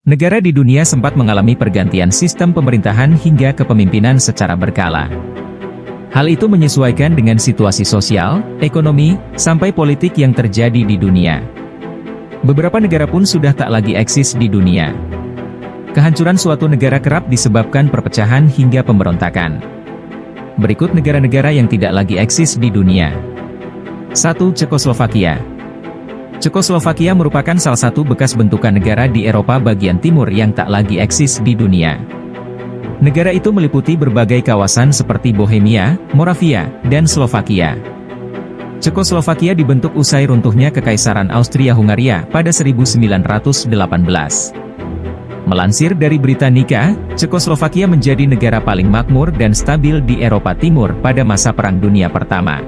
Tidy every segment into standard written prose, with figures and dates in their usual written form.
Negara di dunia sempat mengalami pergantian sistem pemerintahan hingga kepemimpinan secara berkala. Hal itu menyesuaikan dengan situasi sosial, ekonomi, sampai politik yang terjadi di dunia. Beberapa negara pun sudah tak lagi eksis di dunia. Kehancuran suatu negara kerap disebabkan perpecahan hingga pemberontakan. Berikut negara-negara yang tidak lagi eksis di dunia. 1. Cekoslovakia. Cekoslovakia merupakan salah satu bekas bentukan negara di Eropa bagian timur yang tak lagi eksis di dunia. Negara itu meliputi berbagai kawasan seperti Bohemia, Moravia, dan Slovakia. Cekoslovakia dibentuk usai runtuhnya Kekaisaran Austria-Hungaria pada 1918. Melansir dari Britannica, Cekoslovakia menjadi negara paling makmur dan stabil di Eropa Timur pada masa Perang Dunia Pertama.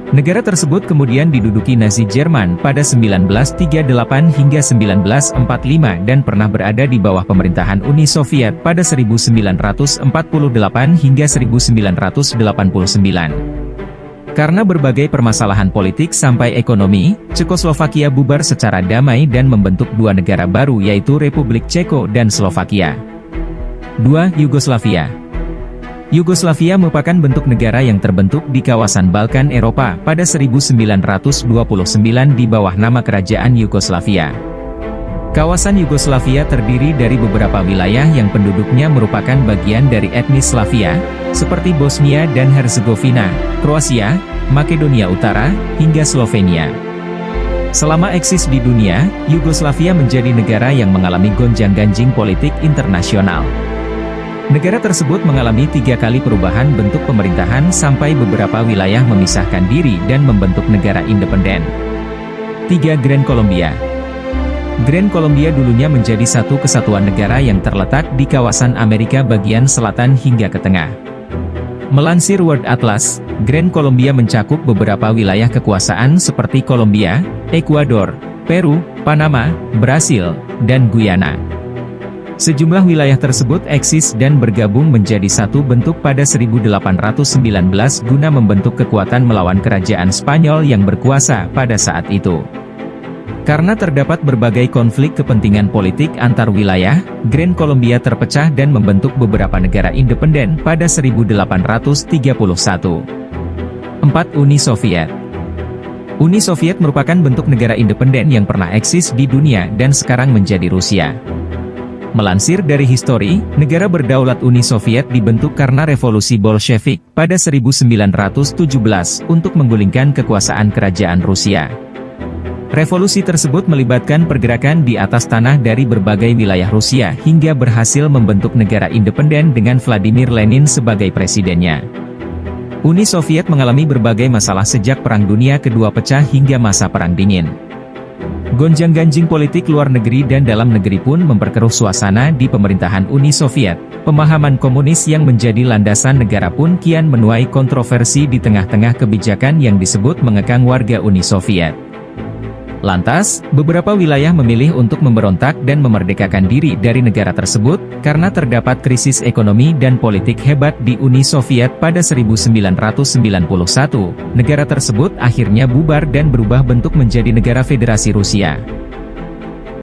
Negara tersebut kemudian diduduki Nazi Jerman pada 1938 hingga 1945 dan pernah berada di bawah pemerintahan Uni Soviet pada 1948 hingga 1989. Karena berbagai permasalahan politik sampai ekonomi, Cekoslovakia bubar secara damai dan membentuk dua negara baru yaitu Republik Ceko dan Slovakia. 2. Yugoslavia. Yugoslavia merupakan bentuk negara yang terbentuk di kawasan Balkan Eropa pada 1929 di bawah nama Kerajaan Yugoslavia. Kawasan Yugoslavia terdiri dari beberapa wilayah yang penduduknya merupakan bagian dari etnis Slavia, seperti Bosnia dan Herzegovina, Kroasia, Makedonia Utara, hingga Slovenia. Selama eksis di dunia, Yugoslavia menjadi negara yang mengalami gonjang-ganjing politik internasional. Negara tersebut mengalami 3 kali perubahan bentuk pemerintahan sampai beberapa wilayah memisahkan diri dan membentuk negara independen. 3. Grand Colombia. Grand Colombia dulunya menjadi satu kesatuan negara yang terletak di kawasan Amerika bagian selatan hingga ke tengah. Melansir World Atlas, Grand Colombia mencakup beberapa wilayah kekuasaan seperti Kolombia, Ekuador, Peru, Panama, Brasil, dan Guyana. Sejumlah wilayah tersebut eksis dan bergabung menjadi satu bentuk pada 1819 guna membentuk kekuatan melawan kerajaan Spanyol yang berkuasa pada saat itu. Karena terdapat berbagai konflik kepentingan politik antar wilayah, Grand Colombia terpecah dan membentuk beberapa negara independen pada 1831. 4. Uni Soviet. Uni Soviet merupakan bentuk negara independen yang pernah eksis di dunia dan sekarang menjadi Rusia. Melansir dari History, negara berdaulat Uni Soviet dibentuk karena revolusi Bolshevik pada 1917 untuk menggulingkan kekuasaan kerajaan Rusia. Revolusi tersebut melibatkan pergerakan di atas tanah dari berbagai wilayah Rusia hingga berhasil membentuk negara independen dengan Vladimir Lenin sebagai presidennya. Uni Soviet mengalami berbagai masalah sejak Perang Dunia Kedua pecah hingga masa Perang Dingin. Gonjang-ganjing politik luar negeri dan dalam negeri pun memperkeruh suasana di pemerintahan Uni Soviet. Pemahaman komunis yang menjadi landasan negara pun kian menuai kontroversi di tengah-tengah kebijakan yang disebut mengekang warga Uni Soviet. Lantas, beberapa wilayah memilih untuk memberontak dan memerdekakan diri dari negara tersebut, karena terdapat krisis ekonomi dan politik hebat di Uni Soviet pada 1991. Negara tersebut akhirnya bubar dan berubah bentuk menjadi negara Federasi Rusia.